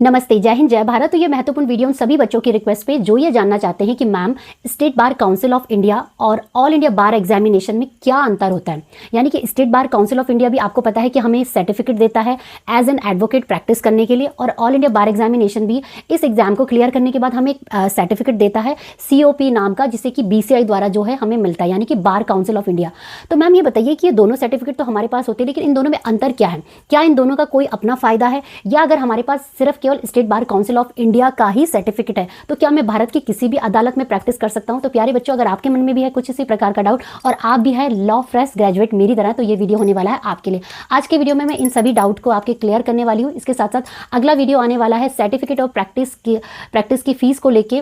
नमस्ते, जय हिंद, जय भारत। तो ये महत्वपूर्ण वीडियो उन सभी बच्चों की रिक्वेस्ट पे जो ये जानना चाहते हैं कि ma'am state bar council of India और ऑल इंडिया बार एग्जामिनेशन में क्या अंतर होता है। यानी कि state bar council of India भी आपको पता है कि हमें सर्टिफिकेट देता है एज एन एडवोकेट प्रैक्टिस करने के लिए, और ऑल इंडिया बार एग्जामिनेशन भी इस एग्जाम को क्लियर करने के बाद हमें सर्टिफिकेट देता है COP नाम का, जिसे कि BCI द्वारा जो है हमें मिलता है, यानी कि बार काउंसिल ऑफ इंडिया। तो मैम ये बताइए कि ये दोनों सर्टिफिकेट तो हमारे पास होते हैं, लेकिन इन दोनों में अंतर क्या है? क्या इन दोनों का कोई अपना फायदा है, या अगर हमारे पास सिर्फ केवल state bar council of India का ही सर्टिफिकेट है तो क्या मैं भारत की किसी भी अदालत में प्रैक्टिस कर सकता हूं? तो प्यारे बच्चों, अगर आपके मन में भी है कुछ इसी प्रकार का डाउट और आप भी है लॉ फ्रेश ग्रेजुएट मेरी तरह, तो ये वीडियो होने वाला है आपके लिए। आज के वीडियो में मैं इन सभी डाउट को आपके क्लियर करने वाली हूं। इसके साथ साथ अगला वीडियो आने वाला है सर्टिफिकेट ऑफ प्रैक्टिस की फीस को लेके,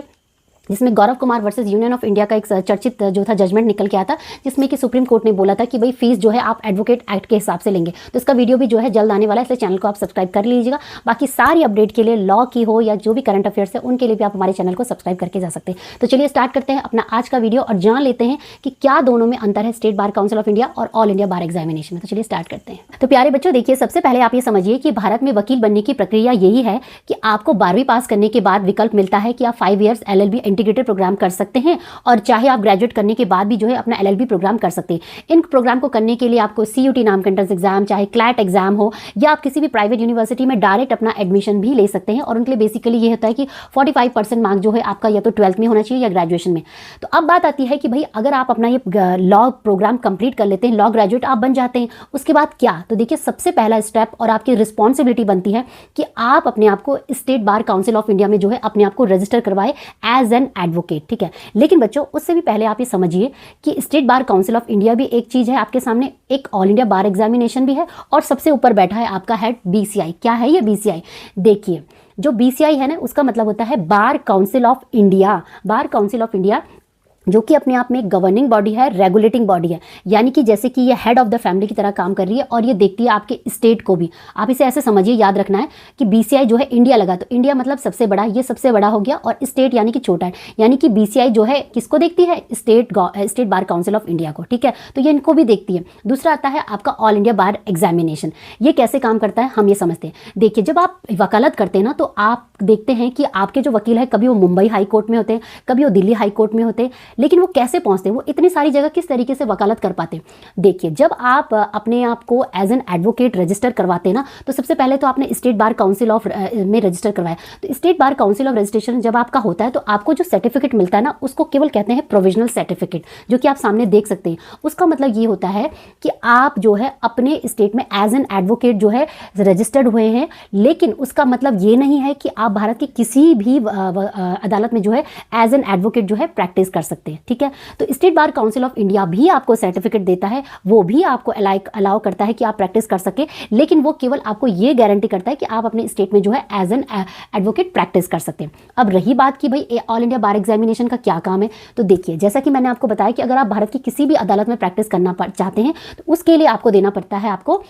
जिसमें Gaurav Kumar versus Union of India का एक चर्चित जो था जजमेंट निकल के आया था, जिसमें कि सुप्रीम कोर्ट ने बोला था कि भाई फीस जो है आप एडवोकेट एक्ट के हिसाब से लेंगे। तो इसका वीडियो भी जो है जल्द आने वाला है, इसलिए चैनल को आप सब्सक्राइब कर लीजिएगा। बाकी सारी अपडेट के लिए लॉ की हो या जो भी करंट अफेयर्स है उनके लिए भी आप हमारे चैनल को सब्सक्राइब करके जा सकते हैं। तो चलिए स्टार्ट करते हैं अपना आज का वीडियो और जान लेते हैं कि क्या दोनों में अंतर है state bar council of India और ऑल इंडिया बार एग्जामिनेशन में। तो चलिए स्टार्ट करते हैं। तो प्यारे बच्चों देखिए, सबसे पहले आप ये समझिए कि भारत में वकील बनने की प्रक्रिया यही है कि आपको 12वीं पास करने के बाद विकल्प मिलता है कि आप 5 ईयर्स LLB इंटीग्रेटेड प्रोग्राम कर सकते हैं, और चाहे आप ग्रेजुएट करने के बाद भी जो है अपना LLB प्रोग्राम कर सकते हैं। इन प्रोग्राम को करने के लिए आपको CUT नाम का एंट्रेंस एग्जाम, चाहे क्लैट एग्जाम हो, या आप किसी भी प्राइवेट यूनिवर्सिटी में डायरेक्ट अपना एडमिशन भी ले सकते हैं। और उनके लिए बेसिकली ये होता है कि 45% मार्क जो है आपका या तो 12th में होना चाहिए या ग्रेजुएशन में। तो अब बात आती है कि भाई अगर आप अपना ये लॉ प्रोग्राम कंप्लीट कर लेते हैं, लॉ ग्रेजुएट आप बन जाते हैं, उसके बाद क्या? तो देखिए, सबसे पहला स्टेप और आपकी रिस्पॉन्सिबिलिटी बनती है कि आप अपने आप को state bar council of India में जो है अपने आप को रजिस्टर करवाए एज एन एडवोकेट। ठीक है, लेकिन बच्चों उससे भी पहले आप ये समझिए कि state bar council of India भी एक चीज है आपके सामने, एक ऑल इंडिया बार एग्जामिनेशन भी है, और सबसे ऊपर बैठा है आपका हेड BCI। क्या है ये BCI? देखिए, जो BCI है ना, उसका मतलब होता है बार council of India. Bar council of India जो कि अपने आप में गवर्निंग बॉडी है, रेगुलेटिंग बॉडी है, यानी कि जैसे कि ये हेड ऑफ द फैमिली की तरह काम कर रही है, और ये देखती है आपके स्टेट को भी। आप इसे ऐसे समझिए, याद रखना है कि BCI जो है इंडिया लगा, तो इंडिया मतलब सबसे बड़ा, ये सबसे बड़ा हो गया, और स्टेट यानी कि छोटा है, यानी कि BCI जो है किसको देखती है? State bar council of India को। ठीक है, तो ये इनको भी देखती है। दूसरा आता है आपका ऑल इंडिया बार एग्जामिनेशन। ये कैसे काम करता है हम ये समझते हैं। देखिए, जब आप वकालत करते हैं ना, तो आप देखते हैं कि आपके जो वकील है, कभी वो मुंबई हाई कोर्ट में होते हैं, कभी वो दिल्ली हाई कोर्ट में होते हैं, लेकिन वो कैसे पहुंचते हैं, वो इतनी सारी जगह किस तरीके से वकालत कर पाते हैं? देखिए, जब आप अपने आप को एज एन एडवोकेट रजिस्टर करवाते हैं ना, तो सबसे पहले तो आपने स्टेट बार काउंसिल ऑफ में रजिस्टर करवाया। तो state bar council of registration जब आपका होता है, तो आपको जो सर्टिफिकेट मिलता है ना, उसको केवल कहते हैं प्रोविजनल सर्टिफिकेट, जो कि आप सामने देख सकते हैं। उसका मतलब ये होता है कि आप जो है अपने स्टेट में एज एन एडवोकेट जो है रजिस्टर्ड हुए हैं, लेकिन उसका मतलब ये नहीं है कि आप भारत की किसी भी अदालत में जो है एज एन एडवोकेट जो है प्रैक्टिस कर सकते हैं। ठीक है, तो state bar council of India भी आपको सर्टिफिकेट देता है, वो भी आपको अलाउ करता है कि आप प्रैक्टिस कर सके, लेकिन वो केवल आपको ये गारंटी करता है कि आप अपने स्टेट में जो है एज एन एडवोकेट प्रैक्टिस कर सकते हैं। अब रही बात कि भाई ऑल इंडिया बार एग्जामिनेशन का क्या काम है, तो देखिए, जैसा कि मैंने आपको बताया कि अगर आप भारत की किसी भी अदालत में प्रैक्टिस करना चाहते हैं, तो उसके लिए आपको देना पड़ता है आपको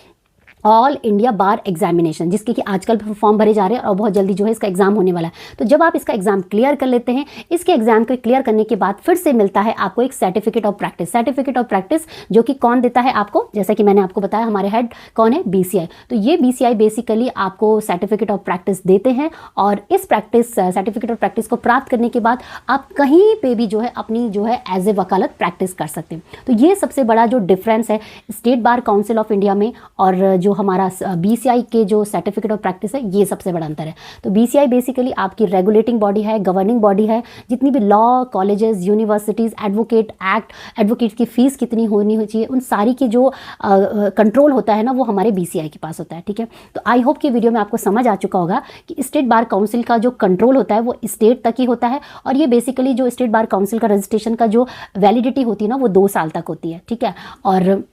ऑल इंडिया बार एग्जामिनेशन, जिसके कि आजकल फॉर्म भरे जा रहे हैं और बहुत जल्दी जो है इसका एग्जाम होने वाला है। तो जब आप इसका एग्जाम क्लियर कर लेते हैं, इसके एग्जाम को क्लियर करने के बाद फिर से मिलता है आपको एक certificate of practice. Certificate of practice जो कि कौन देता है आपको? जैसा कि मैंने आपको बताया, हमारे हेड कौन है? BCI। तो ये BCI बेसिकली आपको सर्टिफिकेट ऑफ प्रैक्टिस देते हैं, और इस सर्टिफिकेट ऑफ प्रैक्टिस को प्राप्त करने के बाद आप कहीं पे भी जो है अपनी जो है एज ए वकालत प्रैक्टिस कर सकते हैं। तो ये सबसे बड़ा जो डिफरेंस है state bar council of India में और जो हमारा BCI के जो सर्टिफिकेट ऑफ प्रैक्टिस है, ये सबसे बड़ा अंतर है। तो BCI बेसिकली आपकी रेगुलेटिंग बॉडी है, गवर्निंग बॉडी है, जितनी भी law colleges, universities, advocate act, advocate की फीस कितनी होनी चाहिए, उन सारी की जो कंट्रोल होता है ना, वो हमारे BCI के पास होता है। ठीक है, तो आई होप कि वीडियो में आपको समझ आ चुका होगा कि स्टेट बार काउंसिल का जो कंट्रोल होता है वो स्टेट तक ही होता है, और ये बेसिकली जो स्टेट बार काउंसिल का रजिस्ट्रेशन का जो वैलिडिटी होती है ना, वो 2 साल तक होती है। ठीक है, और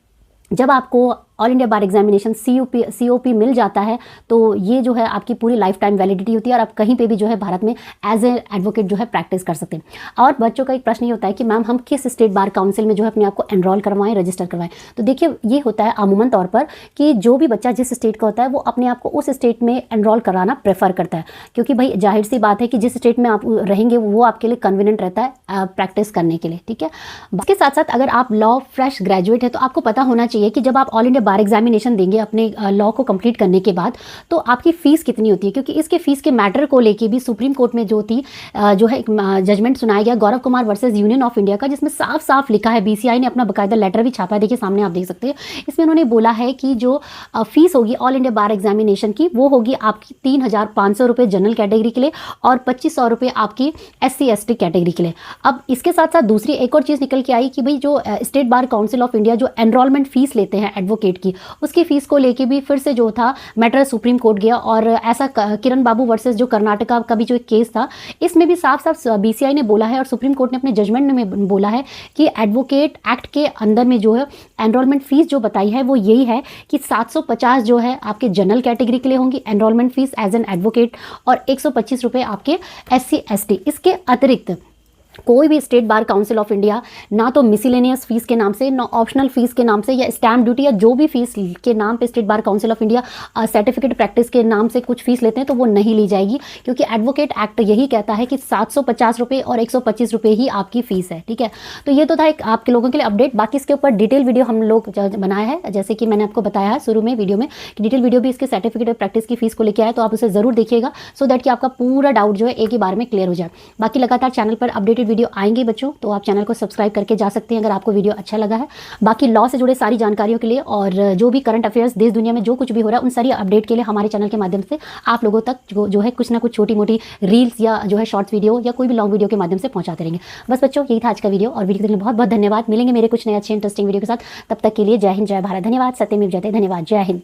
जब आपको ऑल इंडिया बार एग्जामिनेशन COP मिल जाता है, तो ये जो है आपकी पूरी लाइफ टाइम वैलिडिटी होती है, और आप कहीं पे भी जो है भारत में एज ए एडवोकेट जो है प्रैक्टिस कर सकते हैं। और बच्चों का एक प्रश्न ये होता है कि मैम हम किस स्टेट बार काउंसिल में जो है अपने आप को एनरोल करवाएं, रजिस्टर करवाएं? तो देखिए, ये होता है अमूमन तौर पर कि जो भी बच्चा जिस स्टेट का होता है, वो अपने आप को उस स्टेट में एनरोल कराना प्रेफर करता है, क्योंकि भाई जाहिर सी बात है कि जिस स्टेट में आप रहेंगे वो आपके लिए कन्वीनियंट रहता है प्रैक्टिस करने के लिए। ठीक है, इसके साथ साथ अगर आप लॉ फ्रेश ग्रेजुएट है, तो आपको पता होना चाहिए कि जब आप ऑल इंडिया बार एग्जामिनेशन देंगे अपने लॉ को कंप्लीट करने के बाद, तो आपकी फ़ीस कितनी होती है, क्योंकि इसके फ़ीस के मैटर को लेके भी सुप्रीम कोर्ट में जो है एक जजमेंट सुनाया गया Gaurav Kumar versus Union of India का, जिसमें साफ साफ लिखा है, बीसीआई ने अपना बकायदा लेटर भी छापा है, देखिए सामने आप देख सकते हैं। इसमें उन्होंने बोला है कि जो फीस होगी ऑल इंडिया बार एग्जामिनेशन की, वो होगी आपकी 3,500 रुपये जनरल कैटेगरी के लिए और 2,500 रुपये आपकी SC/ST कैटेगरी के लिए। अब इसके साथ साथ दूसरी एक और चीज़ निकल के आई कि भाई जो state bar council of India जो एनरोलमेंट फीस लेते हैं एडवोकेट की, उसकी फीस को लेके भी फिर से जो था मैटर सुप्रीम कोर्ट गया, और ऐसा किरण बाबू वर्सेस जो कर्नाटका का भी जो एक केस था, इसमें भी साफ साफ बीसीआई ने बोला है और सुप्रीम कोर्ट ने अपने जजमेंट में बोला है कि एडवोकेट एक्ट के अंदर में जो है एनरोलमेंट फीस जो बताई है वो यही है कि 750 जो है आपके जनरल कैटेगरी के लिए होंगी enrolment fees as an advocate, और 125 रुपये आपके SC/ST। इसके अतिरिक्त कोई भी state bar council of India ना तो मिसिलेनियस फीस के नाम से, ना ऑप्शनल फीस के नाम से, या स्टैम्प ड्यूटी या जो भी फीस के नाम पे state bar council of India certificate practice के नाम से कुछ फीस लेते हैं तो वो नहीं ली जाएगी, क्योंकि एडवोकेट एक्ट यही कहता है कि 750 रुपये और 125 रुपये ही आपकी फीस है। ठीक है, तो ये तो था एक आपके लोगों के लिए अपडेट। बाकी इसके ऊपर डिटेल वीडियो हम लोग बनाया है, जैसे कि मैंने आपको बताया है शुरू में वीडियो में कि डिटेल वीडियो भी इसके सर्टिफिकेट प्रैक्टिस की फीस को लेकर आए, तो आप उसे जरूर देखिएगा सो दैट कि आपका पूरा डाउट जो है एक ही बार में क्लियर हो जाए। बाकी लगातार चैनल पर अपडेटेड वीडियो आएंगे बच्चों, तो आप चैनल को सब्सक्राइब करके जा सकते हैं अगर आपको वीडियो अच्छा लगा है। बाकी लॉ से जुड़े सारी जानकारियों के लिए और जो भी करंट अफेयर्स देश दुनिया में जो कुछ भी हो रहा है उन सारी अपडेट के लिए हमारे चैनल के माध्यम से आप लोगों तक जो है कुछ ना कुछ छोटी मोटी रील्स या जो है शॉर्ट्स वीडियो या कोई भी लॉन्ग वीडियो के माध्यम से पहुंचाते रहेंगे। बस बच्चों, यही था आज का वीडियो, और वीडियो के लिए बहुत बहुत धन्यवाद। मिलेंगे मेरे कुछ नए अच्छे इंटरेस्टिंग वीडियो के साथ, तब तक के लिए जय हिंद, जय भारत। धन्यवाद। सत्यमेव जयते। धन्यवाद। जय हिंद।